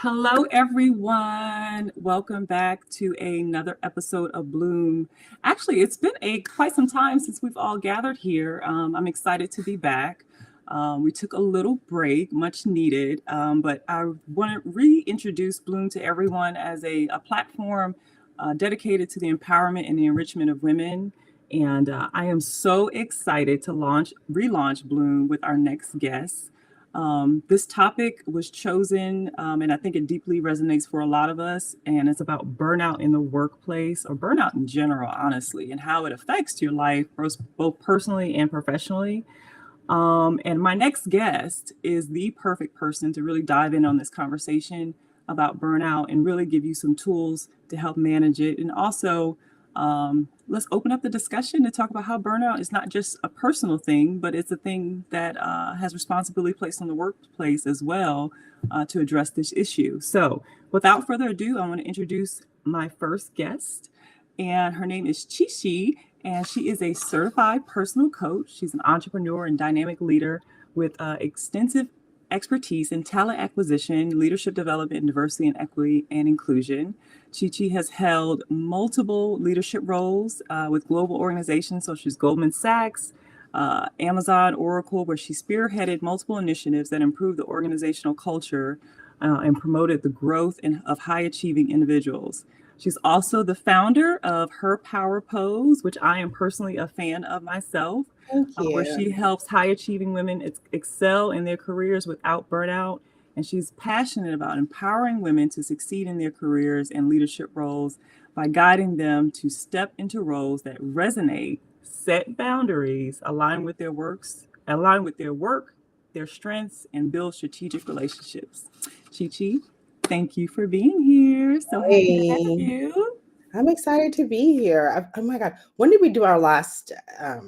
Hello, everyone. Welcome back to another episode of Bloom. Actually, it's been quite some time since we've all gathered here. I'm excited to be back. We took a little break, much needed, but I want to reintroduce Bloom to everyone as a platform dedicated to the empowerment and the enrichment of women. And I am so excited to relaunch Bloom with our next guest. This topic was chosen, and I think it deeply resonates for a lot of us. And it's about burnout in the workplace or burnout in general, honestly, and how it affects your life, both personally and professionally. And my next guest is the perfect person to really dive in on this conversation about burnout and really give you some tools to help manage it. And also, let's open up the discussion to talk about how burnout is not just a personal thing, but it's a thing that has responsibility placed on the workplace as well to address this issue. So, without further ado, I want to introduce my first guest, and her name is Chichi, and she is a certified personal coach. She's an entrepreneur and dynamic leader with extensive expertise in talent acquisition, leadership development, diversity and equity and inclusion. Chichi has held multiple leadership roles with global organizations such as Goldman Sachs, Amazon, Oracle, where she spearheaded multiple initiatives that improved the organizational culture and promoted the growth of high achieving individuals. She's also the founder of Her Power Pose, which I am personally a fan of myself, Thank where you. she helps high achieving women excel in their careers without burnout. And she's passionate about empowering women to succeed in their careers and leadership roles by guiding them to step into roles that resonate, set boundaries, align with their work, their strengths, and build strategic relationships. Chi, thank you for being here. So happy to have Hey, you. I'm excited to be here. Oh my God. When did we do our last? I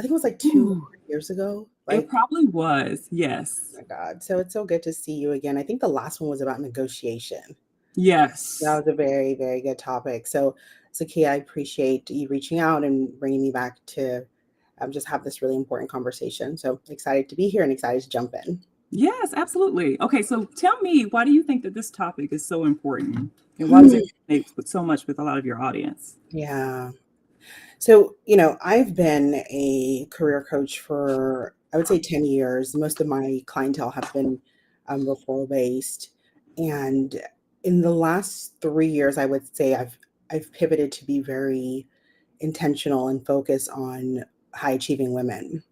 think it was like two Ooh, years ago. it Like, probably was. oh Yes. my God. So it's so good to see you again. I think the last one was about negotiation. That Yes. was a very, very good topic. So Kay, I appreciate you reaching out and bringing me back to just have this really important conversation. So excited to be here and excited to jump in. Yes, absolutely. Okay, so tell me, why do you think that this topic is so important? And why does it resonate with so much with a lot of your audience? Yeah. So, I've been a career coach for, I would say, 10 years. Most of my clientele have been referral based. And in the last 3 years, I would say I've pivoted to be very intentional and focus on high achieving women.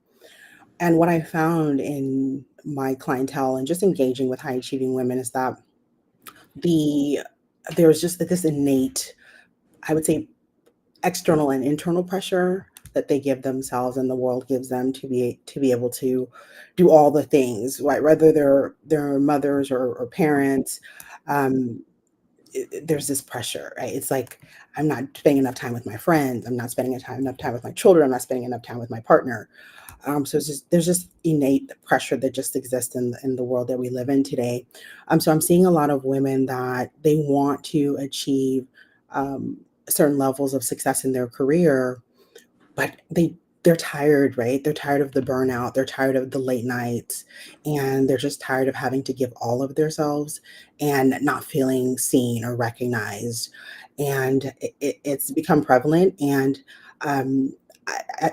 And what I found in my clientele and just engaging with high achieving women is that the there's just this innate, I would say, external and internal pressure that they give themselves and the world gives them to be able to do all the things, right? Whether they're mothers or parents, um, there's this pressure, right? It's like I'm not spending enough time with my friends. I'm not spending enough time with my children. I'm not spending enough time with my partner. So there's just innate pressure that just exists in the world that we live in today. So I'm seeing a lot of women that they want to achieve um, certain levels of success in their career, but they're tired, right? They're tired of the burnout. They're tired of the late nights, and they're just tired of having to give all of themselves and not feeling seen or recognized. And it's become prevalent, and um,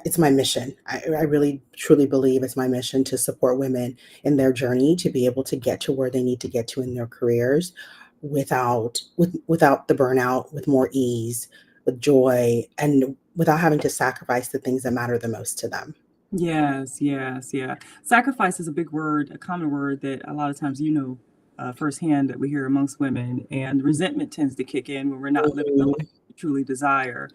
it's my mission. I really truly believe it's my mission to support women in their journey to be able to get to where they need to get to in their careers without the burnout, with more ease, with joy, and without having to sacrifice the things that matter the most to them. Yes, yes, yeah. Sacrifice is a big word, a common word that a lot of times firsthand that we hear amongst women, and resentment tends to kick in when we're not living the Mhm. life we truly desire.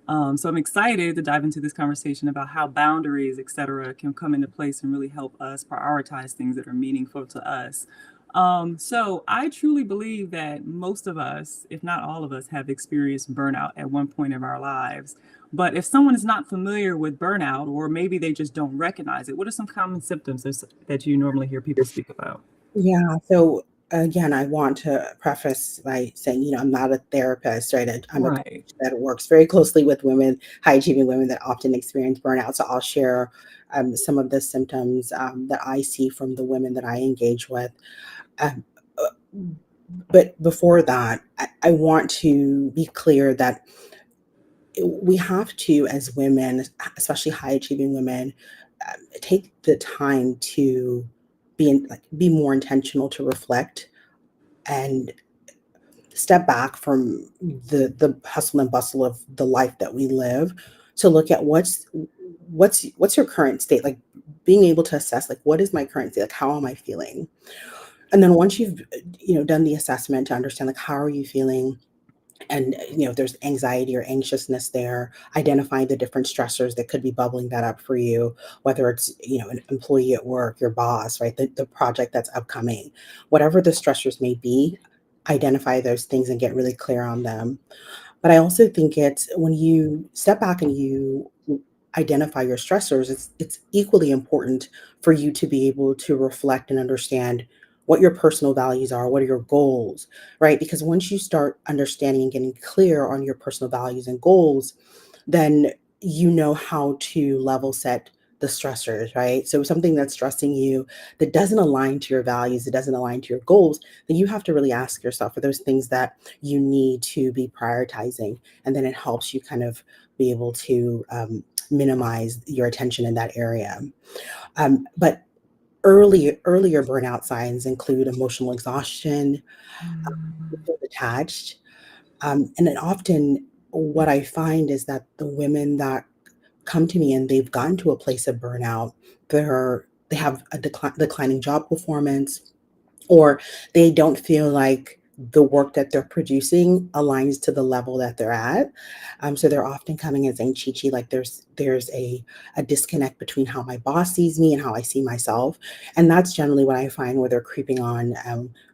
So I'm excited to dive into this conversation about how boundaries, et cetera, can come into place and really help us prioritize things that are meaningful to us. So I truly believe that most of us, if not all of us, have experienced burnout at one point of our lives. But if someone is not familiar with burnout, or maybe they just don't recognize it, what are some common symptoms that you normally hear people speak about? Yeah. So again, I want to preface by saying, I'm not a therapist, right? I'm a coach Right. that works very closely with women, high achieving women that often experience burnout. So I'll share some of the symptoms that I see from the women that I engage with. Um, uh, But before that, I want to be clear that we have to, as women, especially high achieving women, take the time to be more intentional, to reflect and step back from the hustle and bustle of the life that we live, to look at what's your current state, like being able to assess, like, what is my current state, like how am I feeling. And then once you've done the assessment to understand, like, how are you feeling, and if there's anxiety or anxiousness there, identifying the different stressors that could be bubbling that up for you, whether it's an employee at work, your boss, right, the project that's upcoming, whatever the stressors may be, identify those things and get really clear on them. But I also think it's when you step back and you identify your stressors, it's equally important for you to be able to reflect and understand what your personal values are, what are your goals, right? Because once you start understanding and getting clear on your personal values and goals, then you know how to level set the stressors, right? So something that's stressing you that doesn't align to your values, that doesn't align to your goals, then you have to really ask yourself, are those things that you need to be prioritizing? And then it helps you kind of be able to minimize your attention in that area. But earlier burnout signs include emotional exhaustion, Mm. feel detached, and then often what I find is that the women that come to me and they've gotten to a place of burnout, they have a declining job performance, or they don't feel like the work that they're producing aligns to the level that they're at. So they're often coming and saying, Chichi, like there's a disconnect between how my boss sees me and how I see myself. And that's generally what I find where they're creeping on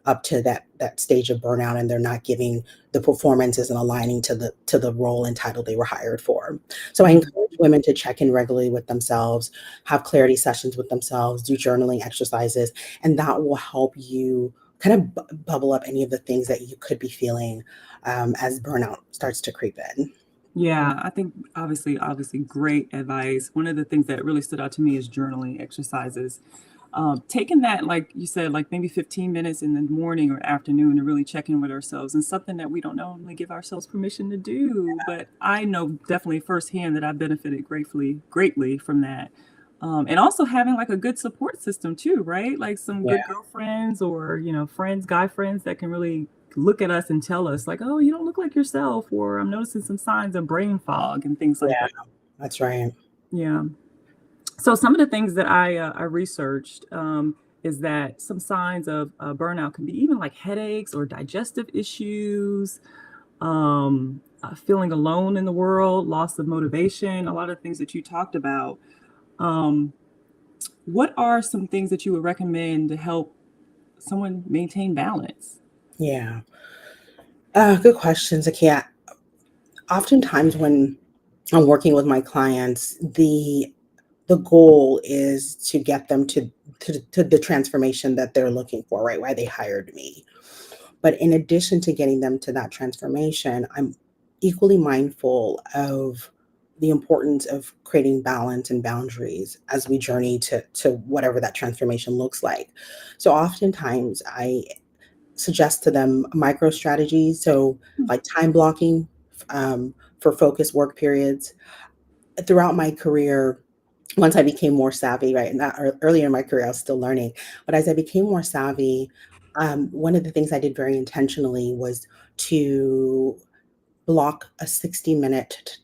up to that stage of burnout, and they're not giving the performances and aligning to the role and title they were hired for. So I Mhm. encourage women to check in regularly with themselves, have clarity sessions with themselves, do journaling exercises, and that will help you kind of bubble up any of the things that you could be feeling as burnout starts to creep in. Yeah, I think obviously great advice. One of the things that really stood out to me is journaling exercises. Taking that, like you said, like maybe 15 minutes in the morning or afternoon to really check in with ourselves, and something that we don't normally give ourselves permission to do. But I know definitely firsthand that I benefited greatly from that. And also having like a good support system too, right? Like some Yeah, good girlfriends or, friends, guy friends that can really look at us and tell us like, oh, you don't look like yourself, or I'm noticing some signs of brain fog and things like yeah, that. that's right. Yeah. So some of the things that I researched is that some signs of burnout can be even like headaches or digestive issues, feeling alone in the world, loss of motivation, a lot of things that you talked about. Um, what are some things that you would recommend to help someone maintain balance? Yeah. Good questions. Okay. Oftentimes when I'm working with my clients, the goal is to get them to the transformation that they're looking for, right? Why they hired me. But in addition to getting them to that transformation, I'm equally mindful of the importance of creating balance and boundaries as we journey to whatever that transformation looks like. So oftentimes I suggest to them micro strategies. So like time blocking for focused work periods. Throughout my career, once I became more savvy, right? Not earlier in my career, I was still learning, but as I became more savvy, one of the things I did very intentionally was to block a 60-minute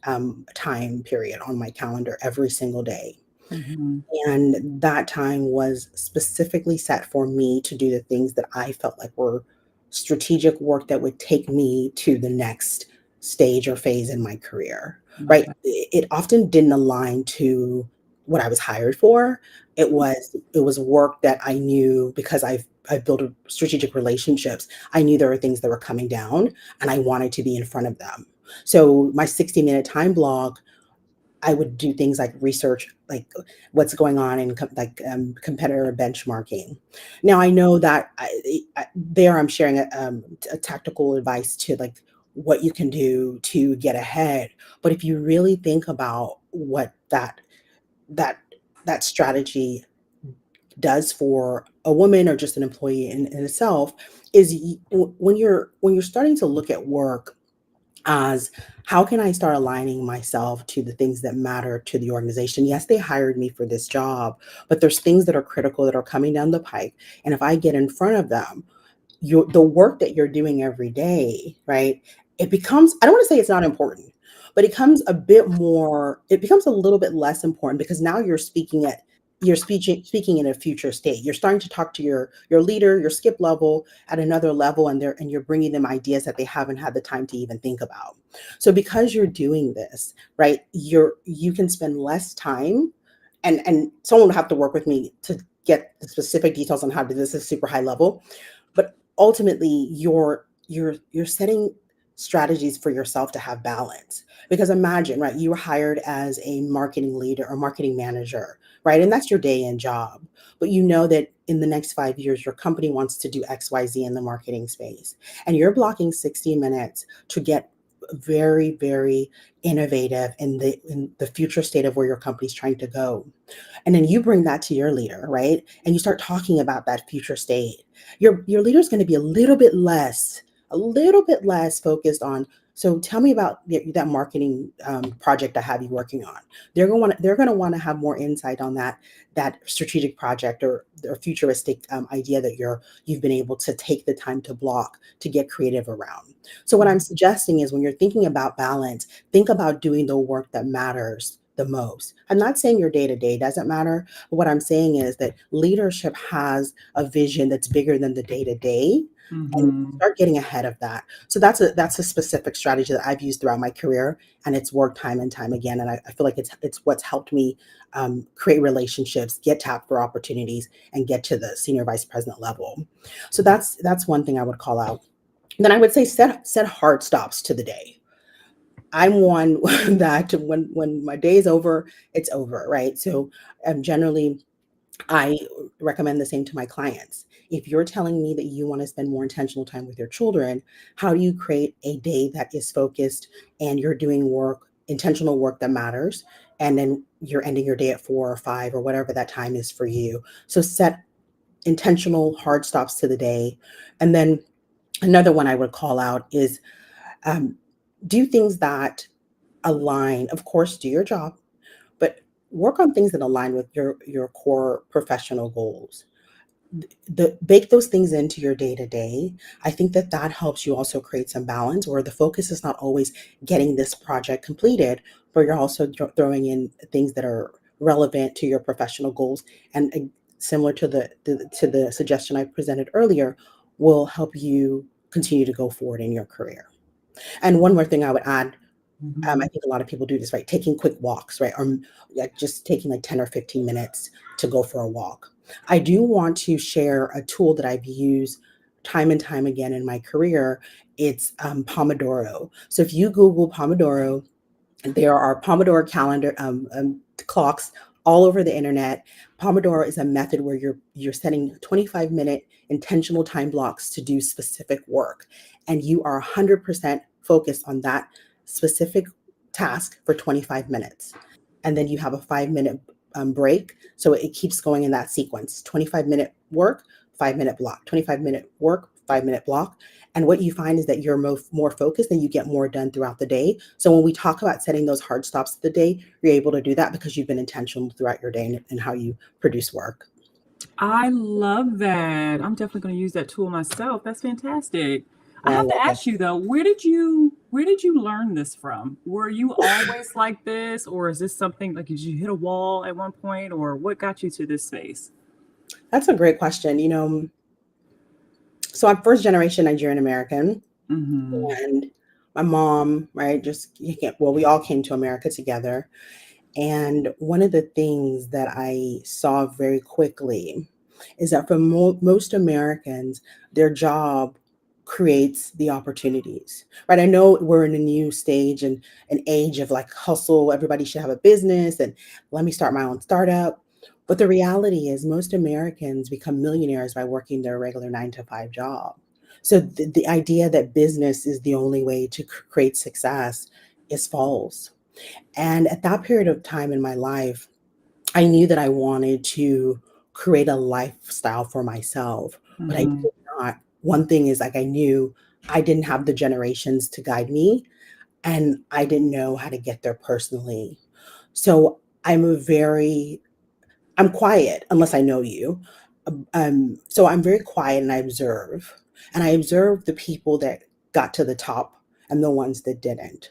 time period on my calendar every single day. Mhm. And that time was specifically set for me to do the things that I felt like were strategic work that would take me to the next stage or phase in my career, right? Okay. It often didn't align to what I was hired for. It was work that I knew because I've built strategic relationships. I knew there were things that were coming down and I wanted to be in front of them. So my 60-minute time block, I would do things like research, like what's going on in competitor benchmarking. Now I know that there I'm sharing a tactical advice to like what you can do to get ahead. But if you really think about what that that strategy does for a woman or just an employee in itself is when you're starting to look at work as how can I start aligning myself to the things that matter to the organization? Yes, they hired me for this job, but there's things that are critical that are coming down the pike. And if I get in front of them, the work that you're doing every day, right? It becomes, I don't want to say it's not important, but it becomes a little bit less important because now you're speaking in a future state. You're starting to talk to your leader, your skip level at another level, and you're bringing them ideas that they haven't had the time to even think about. So because you're doing this, right, you can spend less time, and someone will have to work with me to get the specific details on how to do this at a super high level, but ultimately you're setting strategies for yourself to have balance. Because imagine, right, you were hired as a marketing leader or marketing manager, right, and that's your day in job, but you know that in the next 5 years your company wants to do XYZ in the marketing space, and you're blocking 60 minutes to get very, very innovative in the future state of where your company's trying to go. And then you bring that to your leader, right? And you start talking about that future state. Your leader's going to be a little bit less focused on. So tell me about that marketing project I have you working on. They're going to want to have more insight on that strategic project or futuristic idea that you've been able to take the time to block to get creative around. So what I'm suggesting is when you're thinking about balance, think about doing the work that matters the most. I'm not saying your day to day doesn't matter, but what I'm saying is that leadership has a vision that's bigger than the day to day, and Mm-hmm. start getting ahead of that. So that's a specific strategy that I've used throughout my career, and it's worked time and time again. And I feel like it's what's helped me create relationships, get tapped for opportunities, and get to the senior vice president level. So that's one thing I would call out. Then I would say set hard stops to the day. I'm one that when my day is over, it's over, right? So generally, I recommend the same to my clients. If you're telling me that you want to spend more intentional time with your children, how do you create a day that is focused and you're doing intentional work that matters, and then you're ending your day at 4 or 5 or whatever that time is for you? So set intentional hard stops to the day, and then another one I would call out is um, do things that align. Of course, do your job, but work on things that align with your core professional goals. Bake those things into your day to day. I think that that helps you also create some balance where the focus is not always getting this project completed, but you're also throwing in things that are relevant to your professional goals, and similar to the suggestion I presented earlier, will help you continue to go forward in your career. And one more thing I would add, I Mm-hmm. think a lot of people do this, right? Taking quick walks, right? Or like just taking like 10 or 15 minutes to go for a walk. I do want to share a tool that I've used time and time again in my career. It's Pomodoro. So if you Google Pomodoro, there are Pomodoro calendar clocks all over the internet. Pomodoro is a method where you're setting 25-minute intentional time blocks to do specific work, and you are 100% focused on that specific task for 25 minutes. And then you have a 5-minute break. So it keeps going in that sequence: 25-minute work, 5-minute block, 25-minute work, 5-minute block. And what you find is that you're more focused and you get more done throughout the day. So when we talk about setting those hard stops of the day, you're able to do that because you've been intentional throughout your day and how you produce work. I love that. I'm definitely going to use that tool myself. That's fantastic. I I have to love it. ask you though, where did you learn this from? Were you always like this, or is this something like did you hit a wall at one point, or what got you to this space? That's a great question. So I'm first generation Nigerian American, Mm-hmm. and my mom, right, just you can't, well, we all came to America together. And one of the things that I saw very quickly is that for most Americans, their job creates the opportunities, right? I know we're in a new stage and an age of like hustle. Everybody should have a business and let me start my own startup. But the reality is, most Americans become millionaires by working their regular 9 to 5 job. So the idea that business is the only way to create success is false. And at that period of time in my life, I knew that I wanted to create a lifestyle for myself, but I Mhm. did not. One thing is, like, I knew I didn't have the generations to guide me, and I didn't know how to get there personally. So I'm quiet unless I know you. So I'm very quiet and and I observe the people that got to the top and the ones that didn't.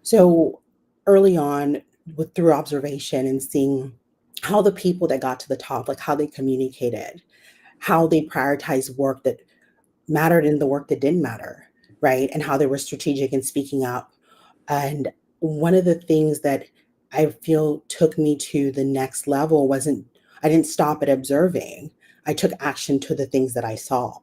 So early on, with through observation and seeing how the people that got to the top, like how they communicated, how they prioritized work that mattered and the work that didn't matter, right? And how they were strategic in speaking up. And one of the things that I feel took me to the next level wasn't, I didn't stop at observing. I took action to the things that I saw,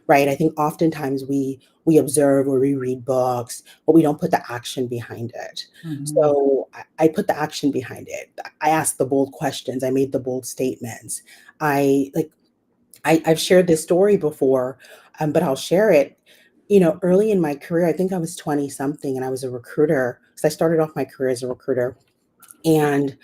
right? I think oftentimes we observe or we read books, but we don't put the action behind it. Mhm. So I put the action behind it. I asked the bold questions. I made the bold statements. I like I've shared this story before, but I'll share it. You know, early in my career, I think I was 20 something and I was a recruiter. So I started off my career as a recruiter, and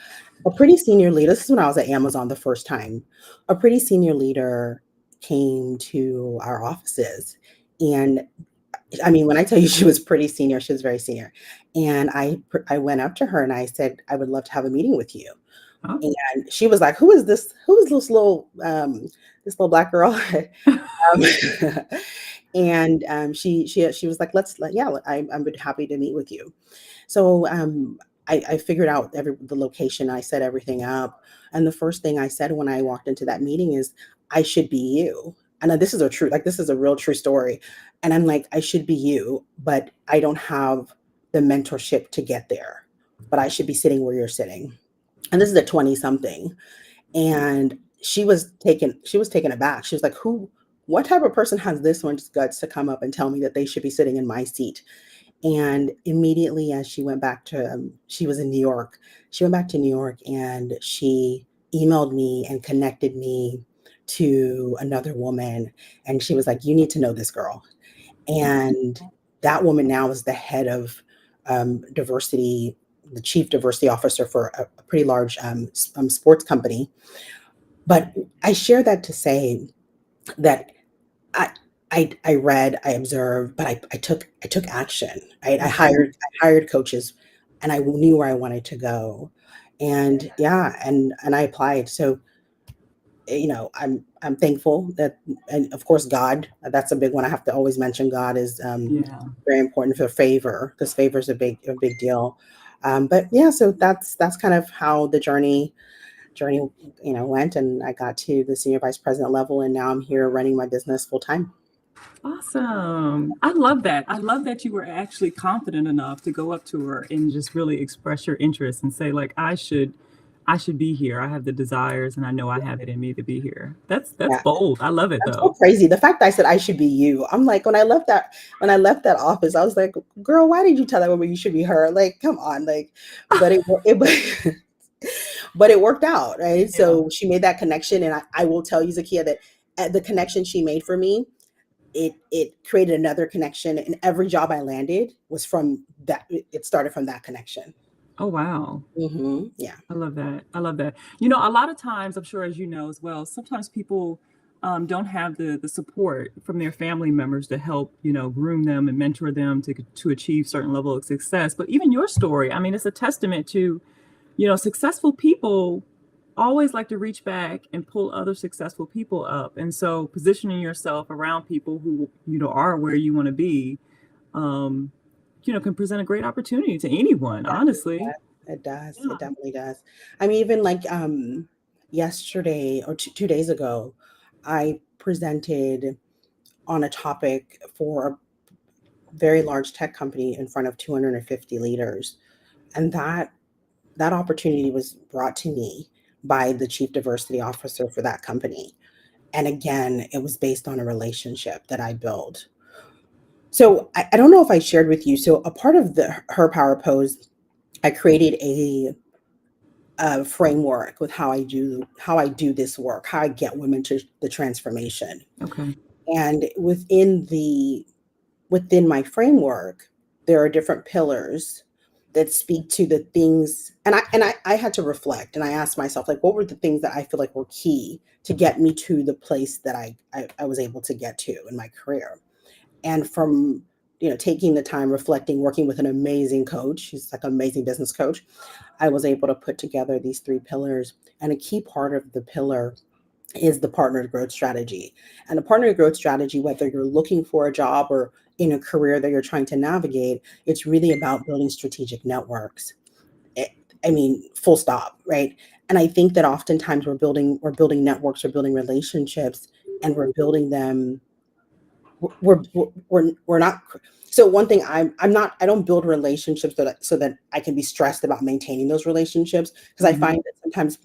a pretty senior leader, this is when I was at Amazon the first time. A pretty senior leader came to our offices. And I mean, when I tell you she was pretty senior, she was very senior. And I went up to her and I said, I would love to have a meeting with you. Oh. And she was like, "Who is this? Who is this little black girl?" Um, and she was like, yeah, I'm happy to meet with you." So I figured out the location. I set everything up, and the first thing I said when I walked into that meeting is, "I should be you." And this is a true, like this is a real true story. And I'm like, "I should be you, but I don't have the mentorship to get there. But I should be sitting where you're sitting." And this is at 20 something. And she was taken aback. She was like, what type of person has this much guts to come up and tell me that they should be sitting in my seat? And immediately as she went back to, she was in New York. She went back to New York and she emailed me and connected me to another woman. And she was like, "You need to know this girl." And that woman now is the head of diversity, the chief diversity officer for a pretty large sports company. But I share that to say that I I read, I observed, but I took action. Mhm. I hired coaches, and I knew where I wanted to go. And yeah, and I applied. So, you know, I'm thankful that, and of course God, that's a big one. I have to always mention God is Yeah. very important for favor, because favor is a big deal. But yeah, so that's kind of how the journey, went, and I got to the senior vice president level, and now I'm here running my business full time. Awesome. I love that. I love that you were actually confident enough to go up to her and just really express your interest and say, like, I should be here. I have the desires and I know I have it in me to be here. That's Yeah, bold. I love it I'm so though. crazy. The fact that I said I should be you, I'm like, when I left that office, I was like, "Girl, why did you tell that woman you should be her?" Like, come on, like, but but it worked out, right? Yeah. So she made that connection, and I will tell you, Zakia, that the connection she made for me, it created another connection, and every job I landed was from that. It started from that connection. Oh wow. Yeah. I love that. I love that. You know, a lot of times, I'm sure as you know as well, sometimes people don't have the support from their family members to help, groom them and mentor them to achieve certain level of success. But even your story, I mean, it's a testament to, successful people always like to reach back and pull other successful people up. And so positioning yourself around people who, are where you want to be, um, can present a great opportunity to anyone, Yeah, honestly. it does. Yeah. It definitely does. I mean, even like yesterday or 2 days ago, I presented on a topic for a very large tech company in front of 250 leaders. And that opportunity was brought to me by the chief diversity officer for that company. And again, it was based on a relationship that I built. So I don't know if I shared with you. So a part of the her power pose, I created a framework with how I do this work, how I get women to the transformation. Okay. And within my framework, there are different pillars that speak to the things. And I had to reflect, and I asked myself, like, what were the things that I feel like were key to get me to the place that I was able to get to in my career. And from, taking the time, reflecting, working with an amazing coach, he's like an amazing business coach, I was able to put together these three pillars. And a key part of the pillar is the partner growth strategy. And the partner growth strategy, whether you're looking for a job or in a career that you're trying to navigate, it's really about building strategic networks. I I mean, full stop, right? And I think that oftentimes we're building networks, we're building relationships, and we're building them. We're not. So one thing, I'm not. I don't build relationships so that I can be stressed about maintaining those relationships, because I Hmm. find that sometimes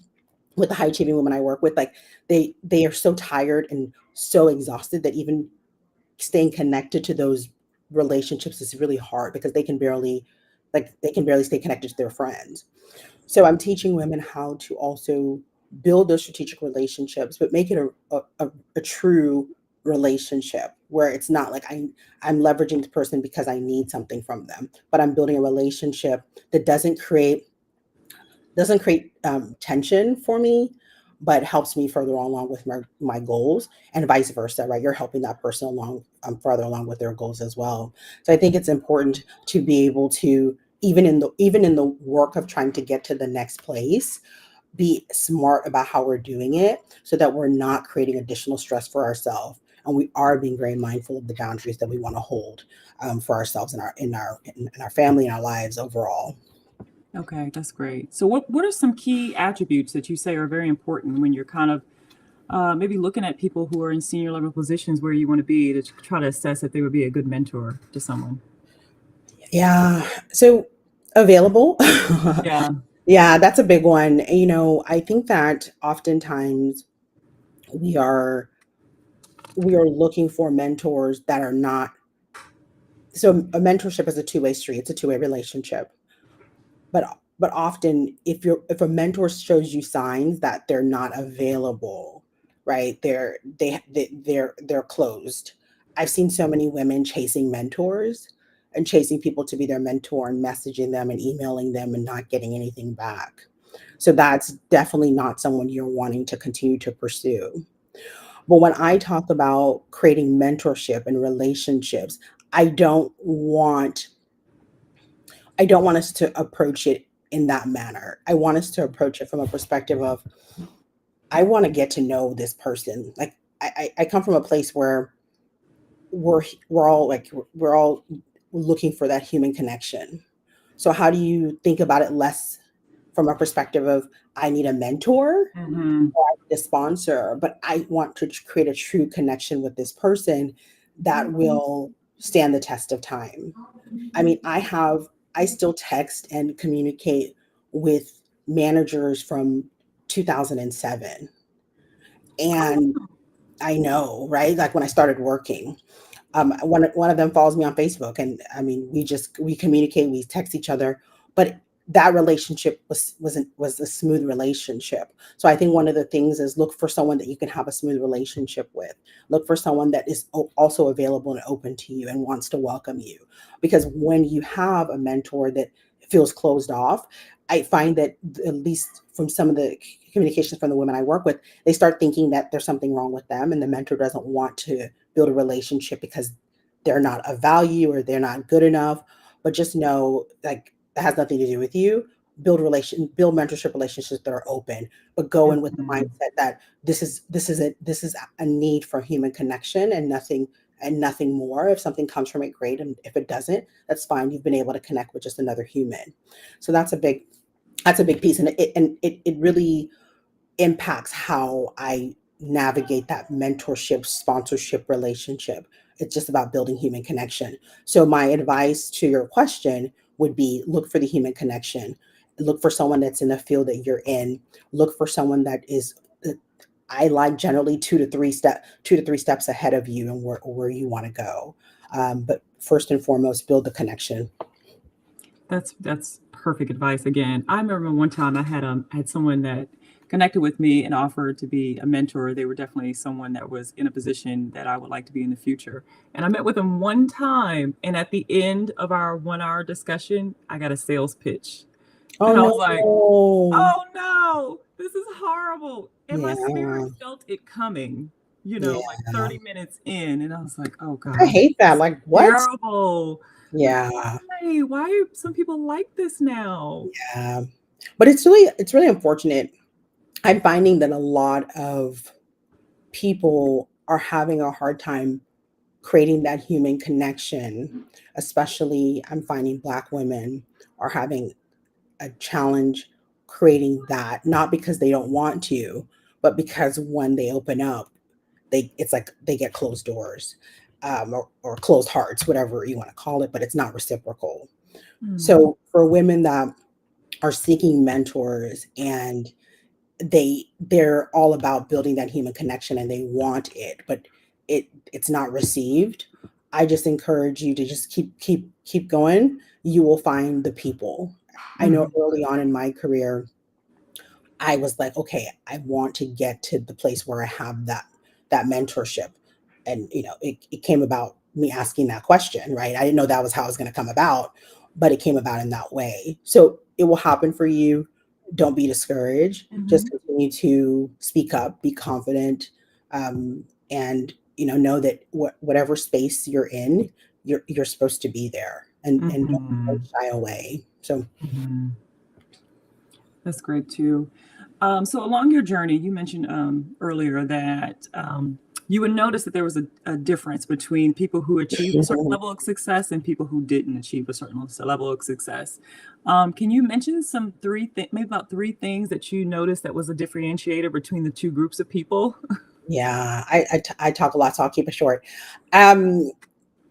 with the high achieving women I work with, like, they are so tired and so exhausted that even staying connected to those relationships is really hard, because they can barely stay connected to their friends. So I'm teaching women how to also build those strategic relationships, but make it a true relationship where it's not like I'm leveraging the person because I need something from them, but I'm building a relationship that doesn't create tension for me, but helps me further along with my goals, and vice versa, right? You're helping that person along, further along with their goals as well. So I think it's important to be able to, even in the work of trying to get to the next place, be smart about how we're doing it, so that we're not creating additional stress for ourselves, and we are being very mindful of the boundaries that we want to hold, for ourselves, in our family and our lives overall. Okay, that's great. So, what are some key attributes that you say are very important when you're kind of maybe looking at people who are in senior level positions where you want to be to try to assess if they would be a good mentor to someone? Yeah. So, available. Yeah. Yeah, that's a big one. I think that oftentimes we are we are looking for mentors that are not. So a mentorship is a two-way street. It's a two-way relationship. But often, if a mentor shows you signs that they're not available, right? They're closed. I've seen so many women chasing mentors and chasing people to be their mentor, and messaging them and emailing them and not getting anything back. So that's definitely not someone you're wanting to continue to pursue. But when I talk about creating mentorship and relationships, I don't want I don't want us to approach it in that manner. I want us to approach it from a perspective of, I want to get to know this person. Like, I come from a place where we're all looking for that human connection. So how do you think about it less from a perspective of, I need a mentor Hmm. or I need a sponsor, but I want to create a true connection with this person that will stand the test of time. I mean, I still text and communicate with managers from 2007. And I know, right? Like, when I started working, one of them follows me on Facebook, and I mean, we communicate, we text each other, but that relationship was a smooth relationship. So I think one of the things is, look for someone that you can have a smooth relationship with. Look for someone that is also available and open to you and wants to welcome you. Because when you have a mentor that feels closed off, I find that, at least from some of the communications from the women I work with, they start thinking that there's something wrong with them, and the mentor doesn't want to build a relationship because they're not of value or they're not good enough. But just know, like, that has nothing to do with you. Build mentorship relationships that are open, but go in with the Hmm. mindset that this is a need for human connection, and nothing more. If something comes from it, great, and if it doesn't, that's fine. You've been able to connect with just another human. So that's a big piece, and it really impacts how I navigate that mentorship sponsorship relationship. It's just about building human connection. So my advice to your question would be, look for the human connection. Look for someone that's in the field that you're in. Look for someone that is, I like, generally 2 to 3 steps ahead of you, and where you want to go. But first and foremost, build the connection. That's perfect advice. Again, I remember one time I had someone that connected with me and offered to be a mentor. They were definitely someone that was in a position that I would like to be in the future. And I met with them one time, and at the end of our 1 hour discussion, I got a sales pitch. Oh And I was like, no. oh no, this is horrible. And my spirit Yeah. felt it coming, Yeah. like 30 minutes in. And I was like, oh I God, hate that. this is Like, what? terrible. Like, Yeah. why are some people like this now? Yeah. But it's really unfortunate. I'm finding that a lot of people are having a hard time creating that human connection. Especially, I'm finding Black women are having a challenge creating that, not because they don't want to, but because when they open up, it's like they get closed doors, or closed hearts, whatever you want to call it, but it's not reciprocal. Mm, So for women that are seeking mentors and they're all about building that human connection and they want it, but it's not received. I just encourage you to just keep going. You will find the people. I know mhm, early on in my career, I was like, okay, I want to get to the place where I have that mentorship. And it came about me asking that question, right? I didn't know that was how it was going to come about, but it came about in that way. So it will happen for you. Don't be discouraged. Just mhm, continue to speak up, be confident, and know that whatever space you're in, you're supposed to be there, and don't mhm, shy away. So mhm. That's great too. So along your journey, you mentioned earlier that you would notice that there was a difference between people who achieved a certain level of success and people who didn't achieve a certain level of success. Can you mention maybe about three things that you noticed that was a differentiator between the two groups of people? yeah, I talk a lot, so I'll keep it short. Um,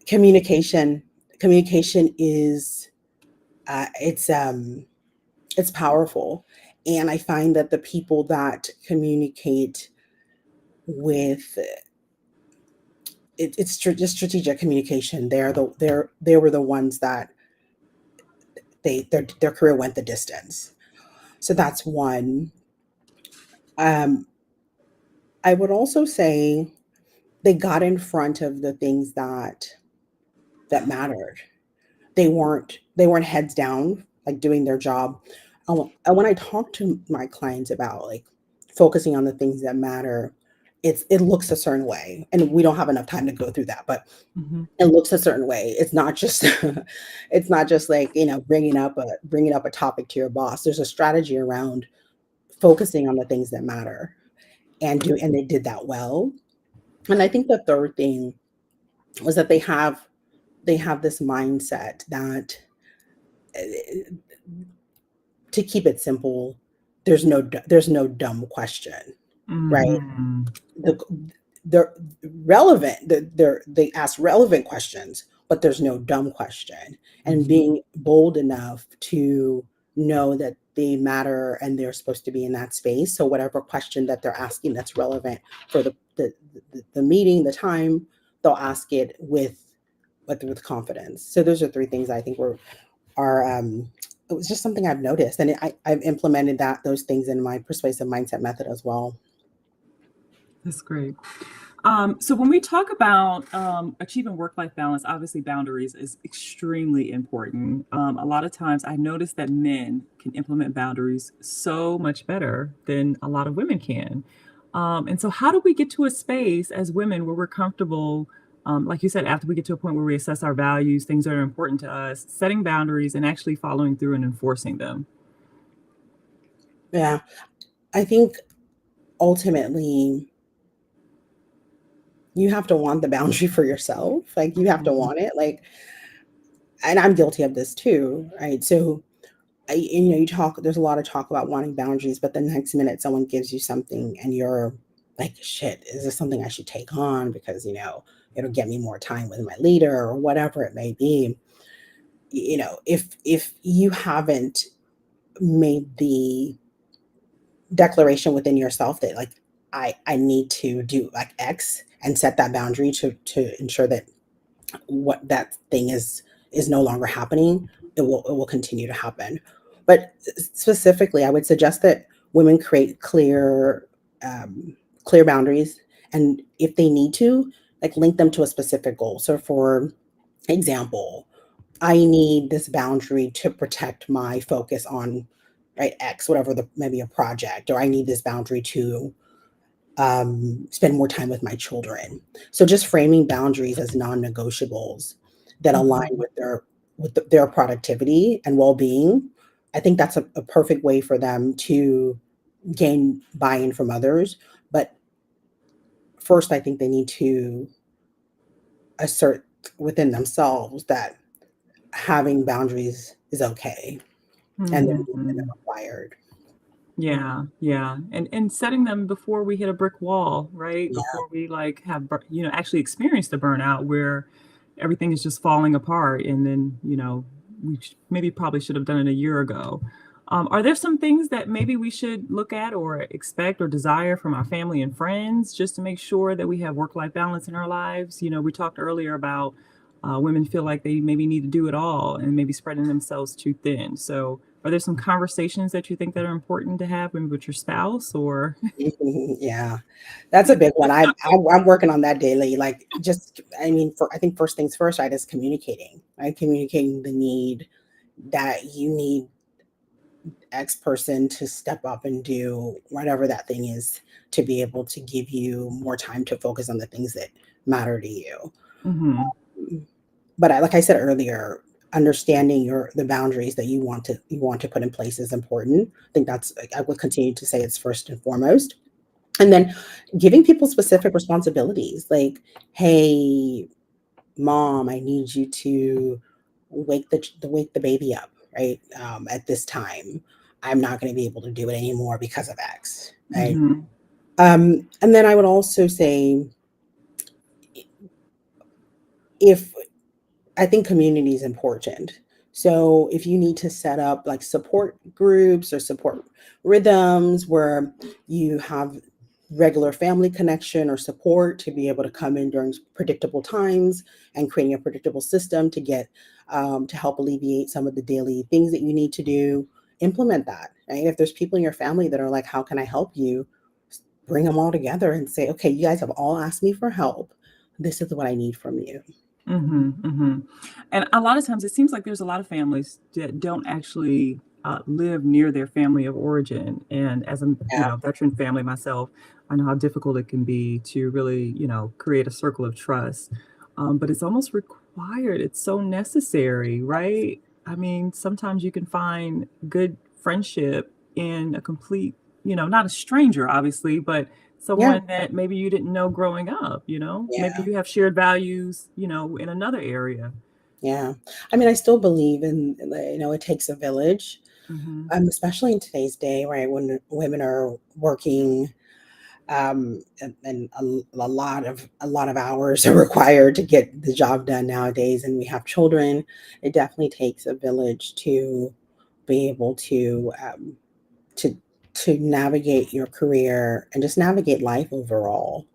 communication. Communication is uh, it's um, it's powerful, and I find that the people that communicate with just strategic communication, they were the ones that their career went the distance. So that's one. Um, I would also say they got in front of the things that mattered. They weren't heads down, like, doing their job. And when I talk to my clients about, like, focusing on the things that matter, it looks a certain way, and we don't have enough time to go through that, but Hmm. it looks a certain way. It's not just it's not just like, bringing up a topic to your boss. There's a strategy around focusing on the things that matter, and they did that well. And I think the third thing was that they have this mindset that, uh, to keep it simple, there's no dumb question, right? Hmm. The they're they ask relevant questions, but there's no dumb question. And Hmm. being bold enough to know that they matter and they're supposed to be in that space. So whatever question that they're asking that's relevant for the meeting, the time, they'll ask it with confidence. So those are three things I think are it was just something I've noticed, and I've implemented those things in my persuasive mindset method as well. That's great. So when we talk about achieving work-life balance, obviously boundaries is extremely important. A lot of times I notice that men can implement boundaries so much better than a lot of women can. And so how do we get to a space as women where we're comfortable, like you said, after we get to a point where we assess our values, things that are important to us, setting boundaries and actually following through and enforcing them? Yeah, I think ultimately you have to want the boundary for yourself. Like, you have to Mhm, want it. Like, and I'm guilty of this too, right? So, you talk. There's a lot of talk about wanting boundaries, but the next minute someone gives you something, and you're like, "Shit, is this something I should take on because it'll get me more time with my leader or whatever it may be." If you haven't made the declaration within yourself that, like, I need to do like X, and set that boundary to ensure that what that thing is no longer happening, it will continue to happen. But specifically, I would suggest that women create um, clear boundaries, and if they need to, like link them to a specific goal. So, for example, I need this boundary to protect my focus on right X, whatever the maybe a project, or I need this boundary to spend more time with my children. So just framing boundaries as non-negotiables that align Mhm. with their productivity and well-being. I think that's a perfect way for them to gain buy-in from others. But first, I think they need to assert within themselves that having boundaries is okay and they're Mhm. required. Yeah, yeah. And setting them before we hit a brick wall, right? Yeah. Before we like have actually experience the burnout where everything is just falling apart and then, maybe probably should have done it a year ago. Are there some things that maybe we should look at or expect or desire from our family and friends just to make sure that we have work-life balance in our lives? We talked earlier about women feel like they maybe need to do it all and maybe spreading themselves too thin. So, are there some conversations that you think that are important to have maybe with your spouse or? Yeah, that's a big one. I'm working on that daily. Like, just I mean, for I think first things first, right, is communicating. Right, communicating the need that you need X person to step up and do whatever that thing is to be able to give you more time to focus on the things that matter to you. Mhm. Mm, But like I said earlier, understanding the boundaries that you want to put in place is important. I think that's I would continue to say it's first and foremost. And then giving people specific responsibilities like, "Hey, mom, I need you to wake the baby up, right? At this time. I'm not going to be able to do it anymore because of X, right?" Mhm. And then I would also say, if I think community is important. So if you need to set up like support groups or support rhythms where you have regular family connection or support to be able to come in during predictable times and creating a predictable system to get to help alleviate some of the daily things that you need to do, implement that. Right? If there's people in your family that are like, "How can I help you?" Bring them all together and say, "Okay, you guys have all asked me for help. This is what I need from you." Mhm, mhm. And a lot of times it seems like there's a lot of families that don't actually, live near their family of origin, and as a, Yeah. veteran family myself, I know how difficult it can be to really, create a circle of trust, but it's almost required, it's so necessary, right? I mean, sometimes you can find good friendship in a complete, not a stranger, obviously, but Yeah. someone that maybe you didn't know growing up, maybe Yeah. you have shared values, in another area. Yeah. I mean, I still believe it takes a village, Mhm. especially in today's day, right? When women are working, and a lot of hours are required to get the job done nowadays, and we have children. It definitely takes a village to be able to to navigate your career and just navigate life overall.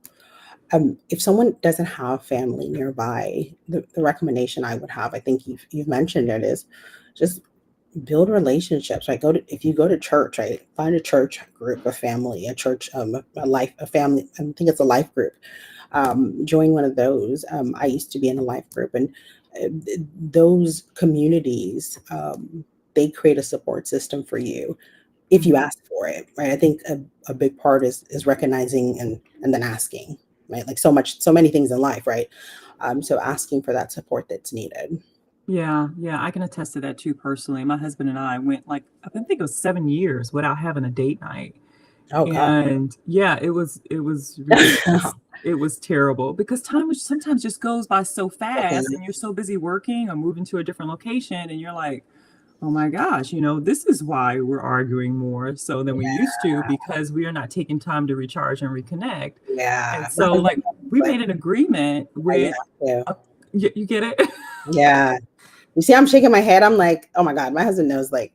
If someone doesn't have family nearby, the recommendation I would have, I think you've mentioned it, is just build relationships. Right, if you go to church, right, find a church group, a family, a church, a family. I think it's a life group. Join one of those. I used to be in a life group, and those communities, they create a support system for you if you Mhm. ask for it, right? I think a big part is recognizing and then asking, right? Like so many things in life, right? So asking for that support that's needed. Yeah, yeah, I can attest to that too personally. My husband and I went like I think it was 7 years without having a date night. Oh God. And yeah, it was ridiculous. It was terrible because time was sometimes just goes by so fast and you're so busy working or moving to a different location and you're like, "Oh my gosh, this is why we're arguing more so than we used to because we are not taking time to recharge and reconnect." And Yeah. My so husband like was we like, made an agreement "Yeah, you with have to." a, you get it? Yeah. You see, I'm shaking my head. I'm like, oh my God, my husband knows, like,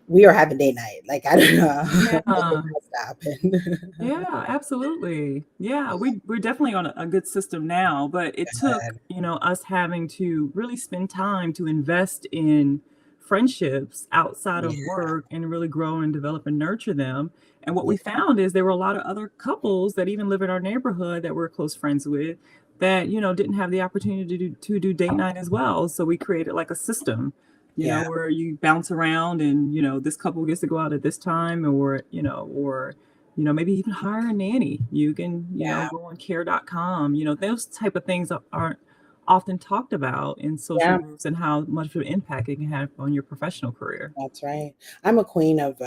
we are having date night. Like, I don't know. Like, it Yeah. has to happen. Yeah, absolutely. Yeah, we're definitely on a good system now, but it took, Good. us having to really spend time to invest in friendships outside of Yeah. work and really grow and develop and nurture them. And what Yeah. we found is there were a lot of other couples that even live in our neighborhood that we're close friends with that, didn't have the opportunity to do date night as well. So we created like a system, Yeah. where you bounce around and, this couple gets to go out at this time or maybe even hire a nanny. You can, Yeah. go on care.com, those type of things aren't often talked about in social Yeah. groups and how much of an impact it can have on your professional career. That's right. I'm a queen of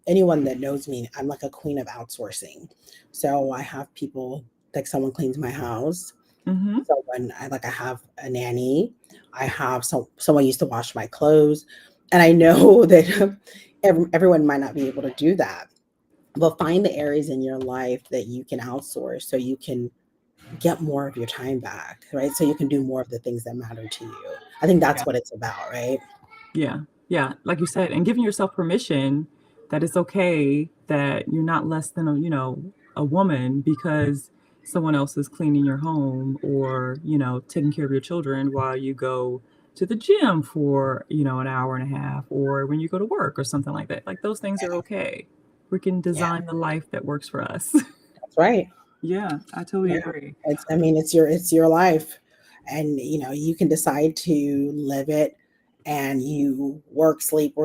anyone that knows me. I'm like a queen of outsourcing. So I have people like someone cleans my house. Hmm. Someone I have a nanny. I have someone used to wash my clothes, and I know that everyone might not be able to do that. But find the areas in your life that you can outsource so you can get more of your time back, right? So you can do more of the things that matter to you. I think that's Yeah. what it's about, right? Yeah. Yeah. Like you said, and giving yourself permission that it's okay that you're not less than a woman because someone else is cleaning your home or, taking care of your children while you go to the gym for, an hour and a half or when you go to work or something like that. Like those things are okay. We can Yeah, design the life that works for us. that's right. Yeah, I totally Yeah. agree. I mean, it's your life, and you can decide to live it, and you work, sleep,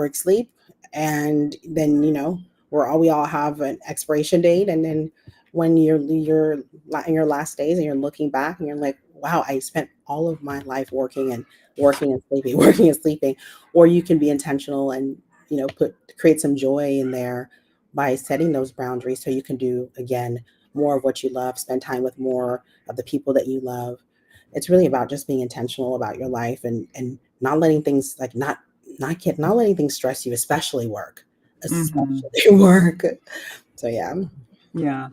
and then we all have an expiration date, and then when you're in your last days and you're looking back and you're like, wow, I spent all of my life working and sleeping, working and sleeping. Or you can be intentional and create some joy in there by setting those boundaries so you can do again more of what you love, spend time with more of the people that you love. It's really about just being intentional about your life and not letting things like not letting things stress you, especially work, Hmm. especially work. So yeah. Yeah.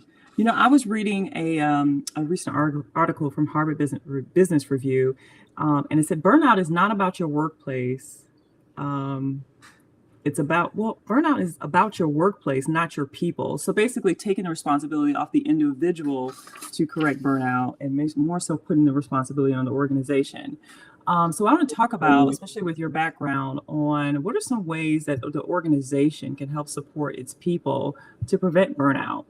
I was reading a recent article from Harvard Business Review, and it said burnout is not about your workplace. Um, burnout is about your workplace, not your people. So basically, taking the responsibility off the individual to correct burnout and more so putting the responsibility on the organization. So I want to talk about, Mm, especially with your background, on what are some ways that the organization can help support its people to prevent burnout.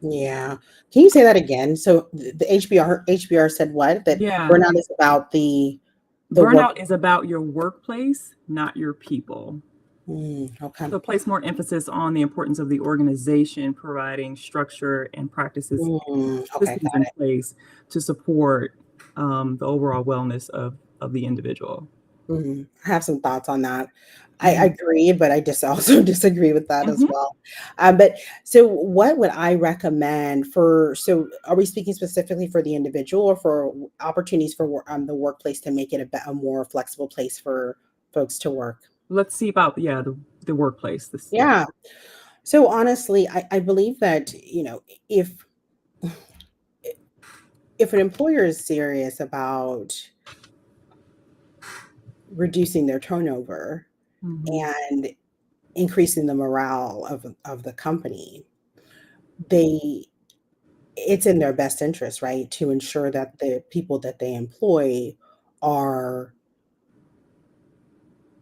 yeah. Can you say that again? So the HBR said what? That Yeah. burnout is about the work. Burnout is about your workplace, not your people. Okay. So place more emphasis on the importance of the organization providing structure and practices Okay, systems got in it. place to support the overall wellness of the individual. I have some thoughts on that. I Mhm. agree, but I just also disagree with that as Mhm. well. But so, what would I recommend for? So, are we speaking specifically for the individual or for opportunities for the workplace to make it a more flexible place for folks to work? Let's see about the workplace. This yeah. Yeah. So honestly, I believe that if an employer is serious about reducing their turnover Mhm. and increasing the morale of the company, they it's in their best interest, right, to ensure that the people that they employ are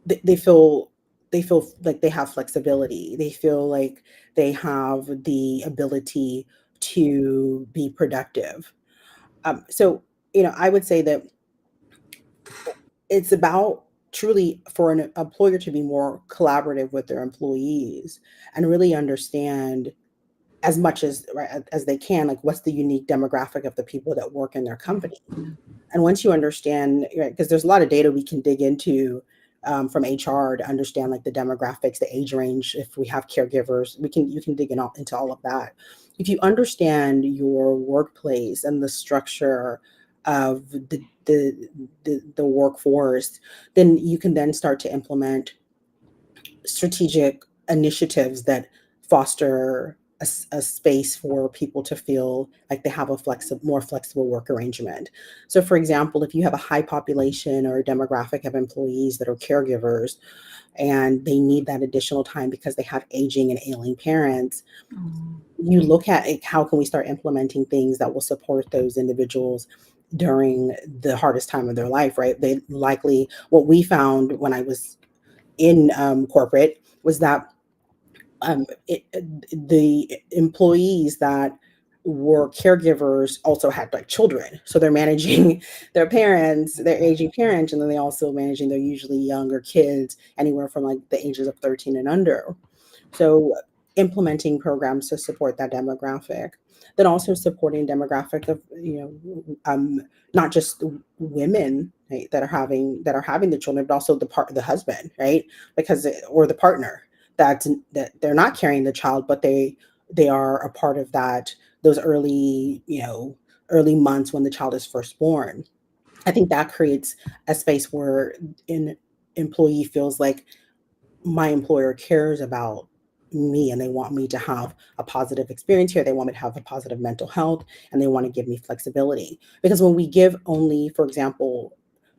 they feel like they have flexibility. They feel like they have the ability to be productive. So, I would say that it's about truly for an employer to be more collaborative with their employees and really understand as much as right, as they can, like what's the unique demographic of the people that work in their company. Mhm. And once you understand, because there's a lot of data we can dig into from HR to understand like the demographics, the age range. If we have caregivers, you can dig into all of that. If you understand your workplace and the structure of the workforce, then you can then start to implement strategic initiatives that foster a space for people to feel like they have a more flexible work arrangement. So, for example, if you have a high population or demographic of employees that are caregivers and they need that additional time because they have aging and ailing parents, Mhm. you look at it, how can we start implementing things that will support those individuals during the hardest time of their life, right? They likely, what we found when I was in corporate was that the employees that were caregivers also had like children, so they're managing their parents, their aging parents, and then they also managing their usually younger kids, anywhere from like the ages of 13 and under. So implementing programs to support that demographic, then also supporting demographic of not just women, right, that are having the children, but also the husband, right, because or the partner that they're not carrying the child, but they are a part of that, those early months when the child is first born. I think that creates a space where an employee feels like my employer cares about me and they want me to have a positive experience here. They want me to have a positive mental health and they want to give me flexibility. Because when we give only, for example,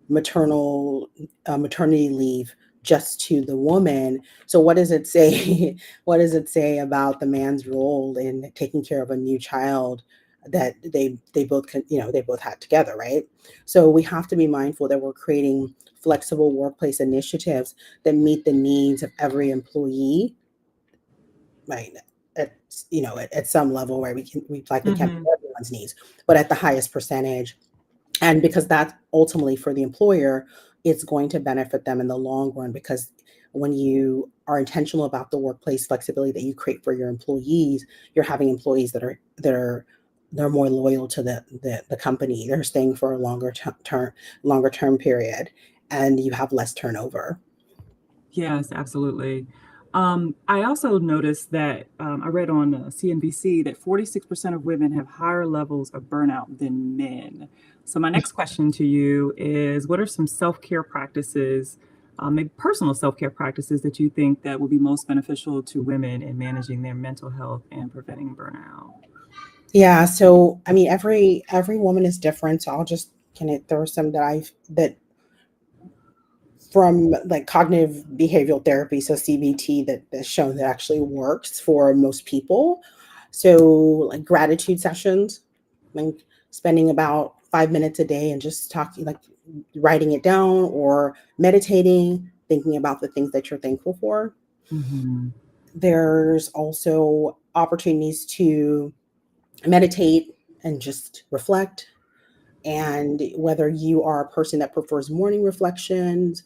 maternal maternity leave just to the woman, so what does it say? What does it say about the man's role in taking care of a new child that they both they both had together, right? So we have to be mindful that we're creating flexible workplace initiatives that meet the needs of every employee, right? At at some level where we likely can't Hmm. meet everyone's needs, but at the highest percentage. And because that's ultimately for the employer, it's going to benefit them in the long run, because when you are intentional about the workplace flexibility that you create for your employees, you're having employees they're more loyal to the company. They're staying for a longer term period, and you have less turnover. Yes, absolutely. I also noticed that I read on CNBC that 46% of women have higher levels of burnout than men. So, my next question to you is, what are some self care practices, maybe personal self care practices, that you think that will be most beneficial to women in managing their mental health and preventing burnout? Yeah, so I mean, every woman is different. So I'll just kind of throw some that from like cognitive behavioral therapy, so CBT, that's shown that actually works for most people. So like gratitude sessions, like spending about 5 minutes a day and just talking, like writing it down or meditating, thinking about the things that you're thankful for. Hmm. There's also opportunities to meditate and just reflect. And whether you are a person that prefers morning reflections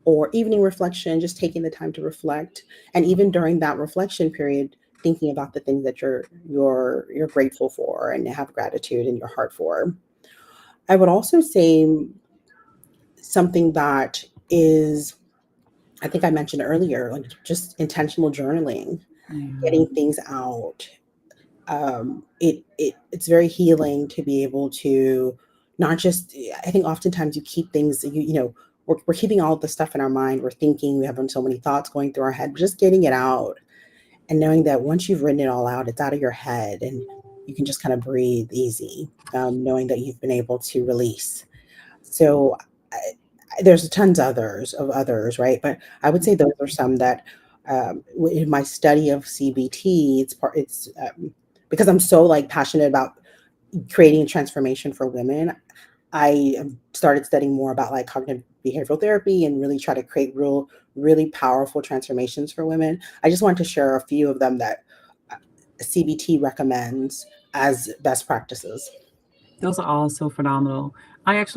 or evening reflection, just taking the time to reflect. And even during that reflection period, thinking about the things that you're grateful for and have gratitude in your heart for. I would also say something that is, I think I mentioned earlier, like just intentional journaling, Yeah. getting things out. It's very healing to be able to not just, I think oftentimes you keep things, we're keeping all the stuff in our mind, we're thinking, we have so many thoughts going through our head, but just getting it out and knowing that once you've written it all out, it's out of your head and you can just kind of breathe easy, knowing that you've been able to release. So there's tons others, right? But I would say those are some that, in my study of CBT, it's because I'm so like passionate about creating transformation for women. I started studying more about like cognitive behavioral therapy and really try to create really powerful transformations for women. I just wanted to share a few of them that uh, CBT recommends as best practices. Those are all so phenomenal. As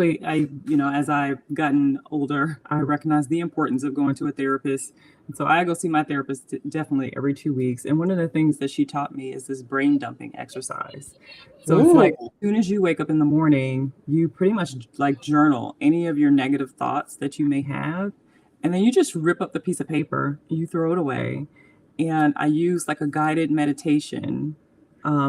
I've gotten older, I recognize the importance of going to a therapist. And so I go see my therapist definitely every 2 weeks. And one of the things that she taught me is this brain dumping exercise. So it's like, Mm, as soon as you wake up in the morning, you pretty much like journal any of your negative thoughts that you may have. And then you just rip up the piece of paper, you throw it away. And I use like a guided meditation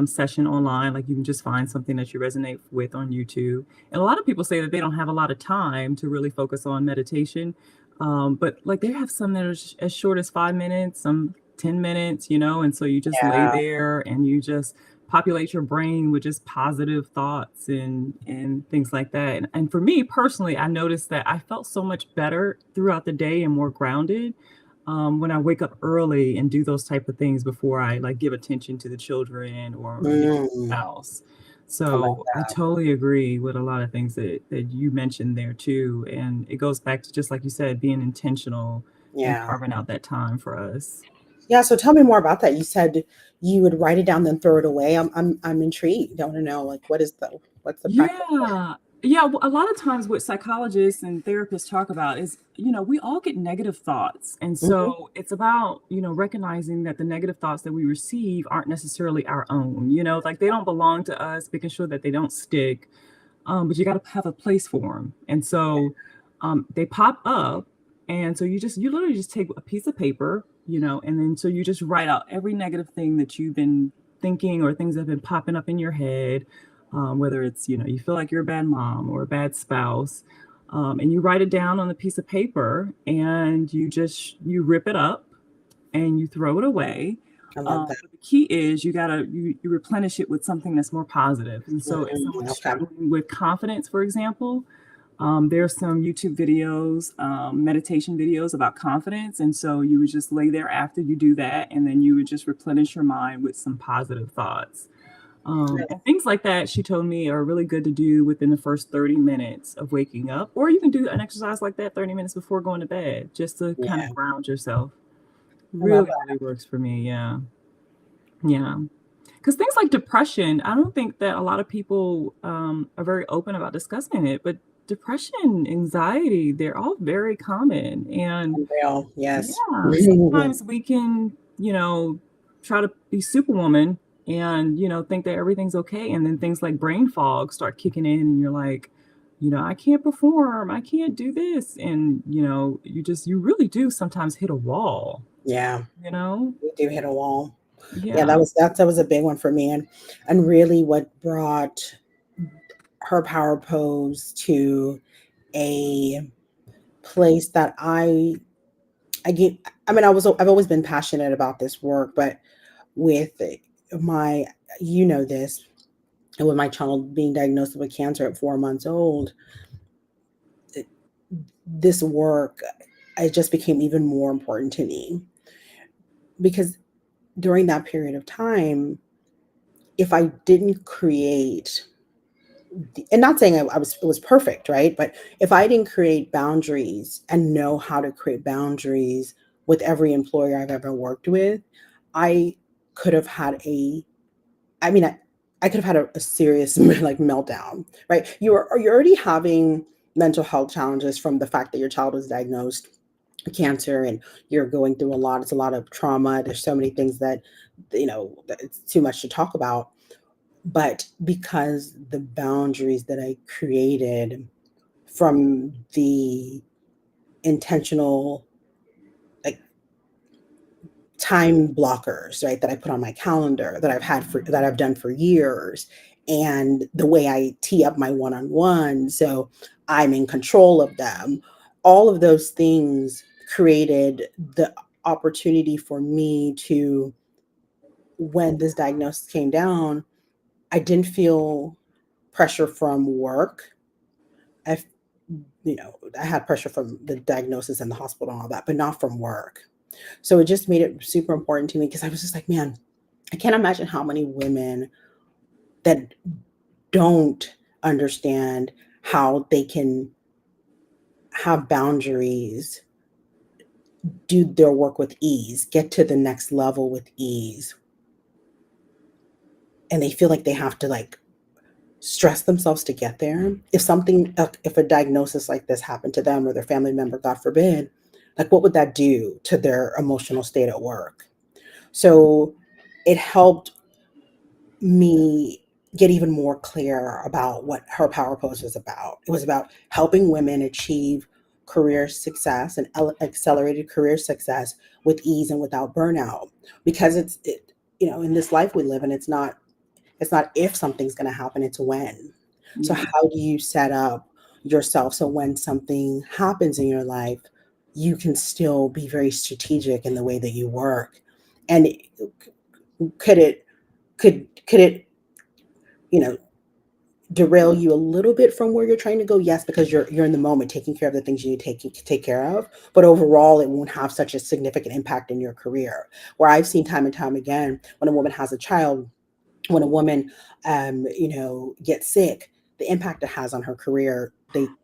session online. Like you can just find something that you resonate with on YouTube. And a lot of people say that they don't have a lot of time to really focus on meditation. But like they have some that are as short as 5 minutes, some 10 minutes, and so you just lay yeah. there and you just populate your brain with just positive thoughts and things like that. And for me personally, I noticed that I felt so much better throughout the day and more grounded when I wake up early and do those type of things before I like give attention to the children or the Mm, house. I like So I that. totally agree with a lot of things that you mentioned there too. And it goes back to just like you said, being intentional and Yeah. carving out that time for us. Yeah. So tell me more about that. You said you would write it down, then throw it away. I'm intrigued. I want to know, like, what's the practice there? Yeah. Yeah, a lot of times what psychologists and therapists talk about is, we all get negative thoughts. And Hmm. so it's about, recognizing that the negative thoughts that we receive aren't necessarily our own, like they don't belong to us, making sure that they don't stick. But you got to have a place for them. And so they pop up. And so you literally just take a piece of paper, and then so you just write out every negative thing that you've been thinking or things that have been popping up in your head, whether it's, you feel like you're a bad mom or a bad spouse. And you write it down on a piece of paper and you rip it up and you throw it away. I love that. But the key is you replenish it with something that's more positive. And so if Mm, someone's okay. struggling with confidence, for example, there's some YouTube videos, meditation videos about confidence. And so you would just lay there after you do that, and then you would just replenish your mind with some positive thoughts. And things like that, she told me, are really good to do within the first 30 minutes of waking up. Or you can do an exercise like that 30 minutes before going to bed, just to kind Yeah. of ground yourself. I love Really, that. really works for me. Yeah. Yeah. Because things like depression, I don't think that a lot of people are very open about discussing it, but depression, anxiety, they're all very common. And Unreal. Yes. yeah, sometimes we can, try to be superwoman and, think that everything's okay. And then things like brain fog start kicking in, and you're like, I can't perform, I can't do this. And, you really do sometimes hit a wall, Yeah. you know? We do hit a wall. Yeah, Yeah. that was a big one for me, and really what brought her power pose to a place that I get. I mean, I've always been passionate about this work, but with my, you know this, with my child being diagnosed with cancer at 4 months old, it- this work, it just became even more important to me because during that period of time, if I didn't create, and not saying it was perfect, right? But if I didn't create boundaries and know how to create boundaries with every employer I've ever worked with, I could have had I mean, I could have had a serious like meltdown, right? You're already having mental health challenges from the fact that your child was diagnosed with cancer and you're going through a lot. It's a lot of trauma. There's so many things that, that it's too much to talk about. But because the boundaries that I created from the intentional, like, time blockers, right, that I put on my calendar that I've done for years, and the way I tee up my one-on-one so I'm in control of them, all of those things created the opportunity for me to, when this diagnosis came down, I didn't feel pressure from work. I I had pressure from the diagnosis and the hospital and all that, but not from work. So it just made it super important to me because I was just like, man, I can't imagine how many women that don't understand how they can have boundaries, do their work with ease, get to the next level with ease. And they feel like they have to, like, stress themselves to get there. If a diagnosis like this happened to them or their family member, God forbid, like, what would that do to their emotional state at work? So it helped me get even more clear about what her power pose was about. It was about helping women achieve career success and accelerated career success with ease and without burnout. Because in this life we live in, it's not if something's going to happen, it's when. So Yeah. how do you set up yourself so when something happens in your life, you can still be very strategic in the way that you work? And could it could it you know derail you a little bit from where you're trying to go? Yes, because you're in the moment taking care of the things you need to take care of, but overall it won't have such a significant impact in your career. Where I've seen time and time again, when a woman has a child, when a woman gets sick, the impact it has on her career,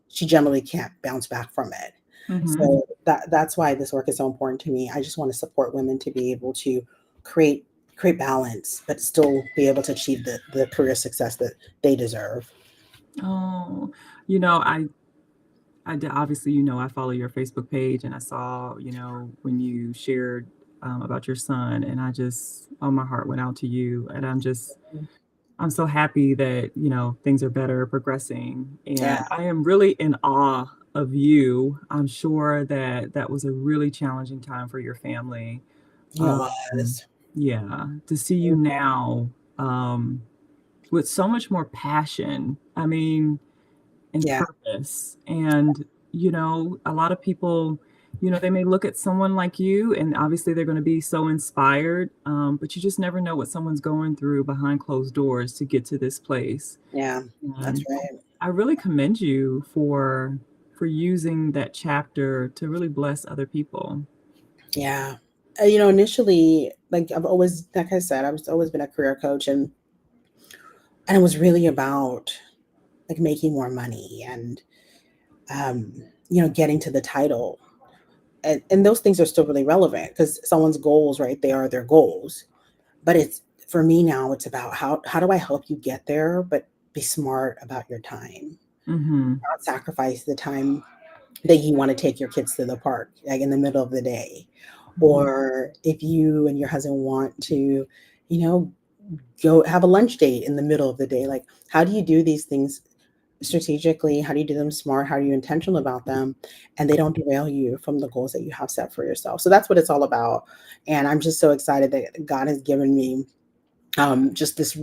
she generally can't bounce back from it. Hmm. So that's why this work is so important to me. I just want to support women to be able to create create balance, but still be able to achieve the career success that they deserve. Oh, you know, obviously, I follow your Facebook page, and I saw, when you shared about your son, and oh, my heart went out to you, and I'm so happy that, things are better, progressing, Yeah, and I am really in awe of you. I'm sure that that was a really challenging time for your family. it Um, was. yeah, to see you now, um, with so much more passion. I mean, and Yeah, purpose. And, a lot of people, they may look at someone like you and obviously they're going to be so inspired, but you just never know what someone's going through behind closed doors to get to this place. yeah, that's And right. I really commend you for using that chapter to really bless other people. Yeah. Initially, like I've always, like I said, I've always been a career coach, and it was really about like making more money and um, getting to the title. And those things are still really relevant because someone's goals, right? They are their goals. But it's for me now, it's about how do I help you get there, but be smart about your time. Mm-hmm. Not sacrifice the time that you want to take your kids to the park, like in the middle of the day. Mm-hmm. Or if you and your husband want to, you know, go have a lunch date in the middle of the day. Like, how do you do these things strategically? How do you do them smart? How are you intentional about them? And they don't derail you from the goals that you have set for yourself. So that's what it's all about. And I'm just so excited that God has given me just this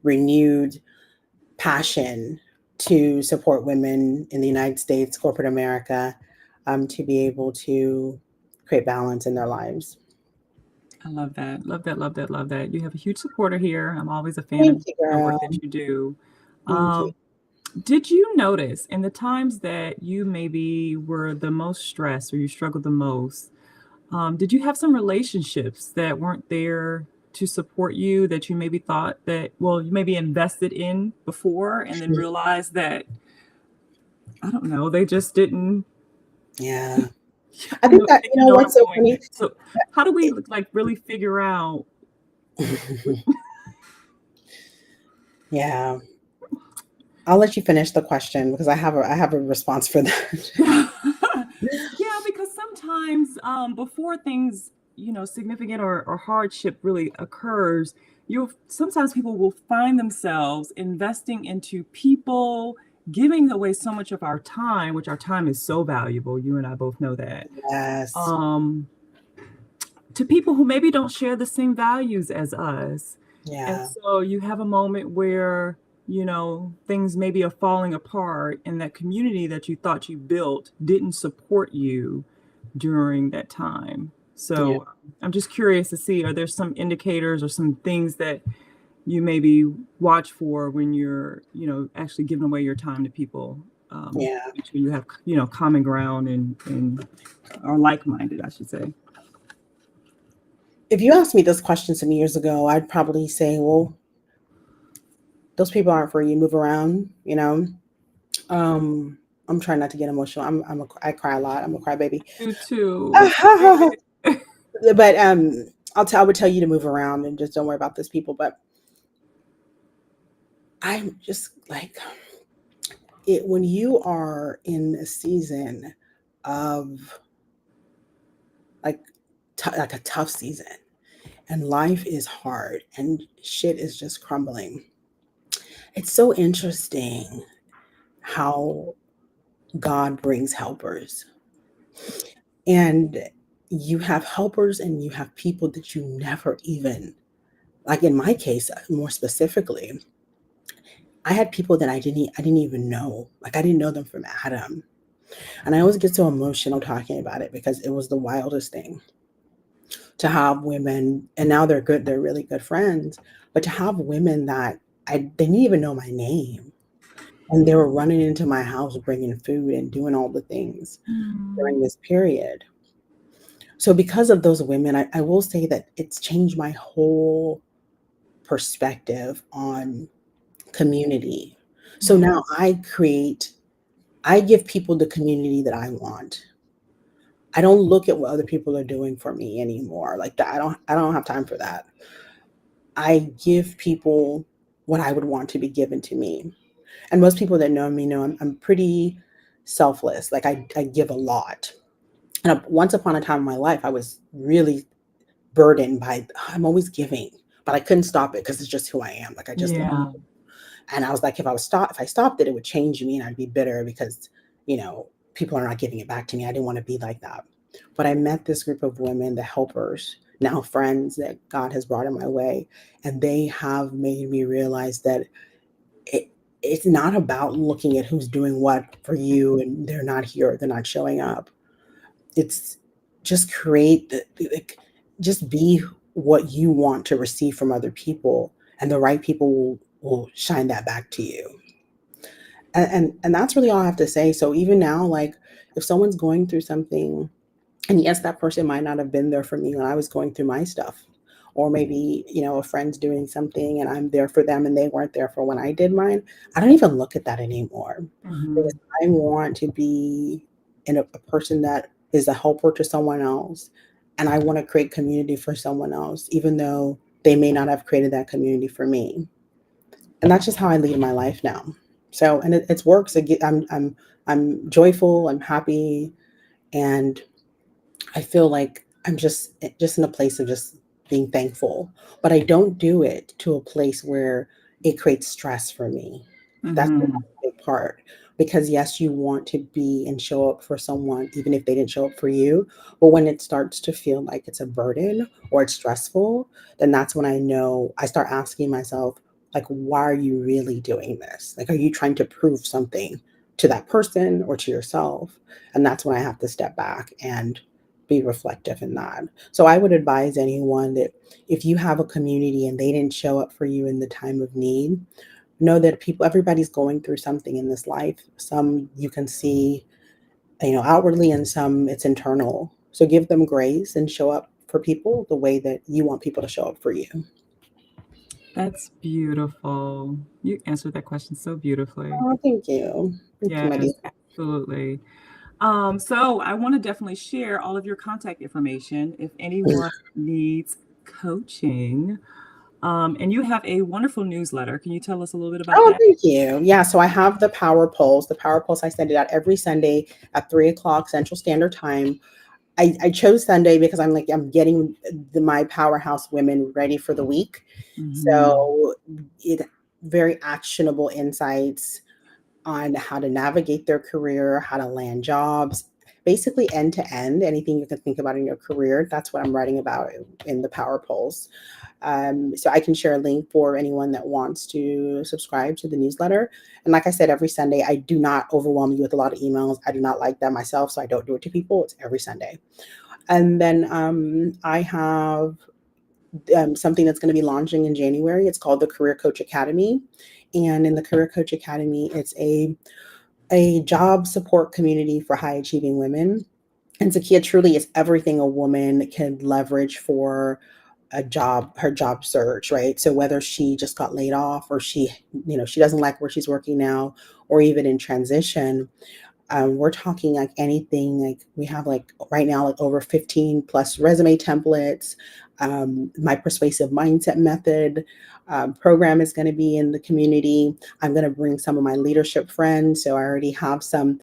renewed passion to support women in the United States, corporate America, to be able to create balance in their lives. I love that. Love that. Love that. Love that. You have a huge supporter here. I'm always a fan of Thank you, the work girl. that you do. Thank you. Um, Did you notice in the times that you maybe were the most stressed or you struggled the most, did you have some relationships that weren't there to support you that you maybe thought that, well, you maybe invested in before and then realized that, I don't know, they just didn't, Yeah. I I think know, I that, think you know what what's I'm so going funny? at. So how do we like really figure out? Yeah. I'll let you finish the question because I have a response for that. Yeah, because sometimes before things, significant or hardship really occurs, you'll sometimes people will find themselves investing into people, giving away so much of our time, which our time is so valuable. You and I both know that. Yes. Um, to people who maybe don't share the same values as us. And Yeah. so you have a moment where, things maybe are falling apart and that community that you thought you built didn't support you during that time. Yeah. So I'm just curious to see, are there some indicators or some things that you maybe watch for when you're, actually giving away your time to people? Yeah. Make sure you have, common ground and or like-minded, I should say. If you asked me this question some years ago, I'd probably say, well, those people aren't for you. Move around. Um, I'm trying not to get emotional. I cry a lot. I'm a crybaby. You too. It's okay. But I would tell you to move around and just don't worry about those people. But I'm just like it when you are in a season of like like a tough season and life is hard and shit is just crumbling. It's so interesting how God brings helpers. And you have helpers and you have people that you never even, like in my case, more specifically, I had people that I didn't even know. Like I didn't know them from Adam. And I always get so emotional talking about it because it was the wildest thing to have women, and now they're good, they're really good friends, but to have women that they didn't even know my name. And they were running into my house bringing food and doing all the things Mm, during this period. So because of those women, I will say that it's changed my whole perspective on community. So now yes. I give people the community that I want. I don't look at what other people are doing for me anymore. Like that, I don't have time for that. I give people what I would want to be given to me. And most people that know me know I'm pretty selfless. Like I give a lot. And once upon a time in my life, I was really burdened by I'm always giving, but I couldn't stop it because it's just who I am. Like I just love. Yeah. And I was like, if I stopped it, it would change me and I'd be bitter because, you know, people are not giving it back to me. I didn't want to be like that. But I met this group of women, the helpers, now friends that God has brought in my way, and they have made me realize that it it's not about looking at who's doing what for you and they're not here, they're not showing up. It's just create like, just be what you want to receive from other people, and the right people will shine that back to you. And that's really all I have to say. So even now, like if someone's going through something, and yes, that person might not have been there for me when I was going through my stuff. Or maybe, a friend's doing something and I'm there for them and they weren't there for when I did mine. I don't even look at that anymore because Hmm. I want to be a person that is a helper to someone else. And I want to create community for someone else, even though they may not have created that community for me. And that's just how I lead my life now. So, and it's works. I'm joyful. I'm happy, and I feel like I'm just in a place of just being thankful, but I don't do it to a place where it creates stress for me. That's a Hmm. big part because yes, you want to be and show up for someone even if they didn't show up for you, but when it starts to feel like it's a burden or it's stressful, then that's when I know I start asking myself like why are you really doing this? Like are you trying to prove something to that person or to yourself? And that's when I have to step back and be reflective in that. So I would advise anyone that if you have a community and they didn't show up for you in the time of need, know that everybody's going through something in this life. Some you can see, outwardly, and some it's internal. So give them grace and show up for people the way that you want people to show up for you. That's beautiful. You answered that question so beautifully. Oh, thank you. Thank you, my dear. Yes, absolutely. So I want to definitely share all of your contact information if anyone needs coaching. And you have a wonderful newsletter. Can you tell us a little bit about Oh, that? thank you. Yeah, so I have the Power Polls. The Power Polls, I send it out every Sunday at 3 o'clock Central Standard Time. I chose Sunday because I'm getting my powerhouse women ready for the week. Hmm. So it very actionable insights on how to navigate their career, how to land jobs, basically end to end, anything you can think about in your career. That's what I'm writing about in the Power Polls. So I can share a link for anyone that wants to subscribe to the newsletter. And like I said, every Sunday, I do not overwhelm you with a lot of emails. I do not like that myself, so I don't do it to people. It's every Sunday. And then I have something that's going to be launching in January. It's called the Career Coach Academy. And in the Career Coach Academy, it's a job support community for high achieving women. And Zakia truly is everything a woman can leverage for her job search, right? So whether she just got laid off or she doesn't like where she's working now, or even in transition, we're talking like anything. Like we have like right now like over 15 plus resume templates. My persuasive mindset method program is going to be in the community. I'm going to bring some of my leadership friends, so I already have some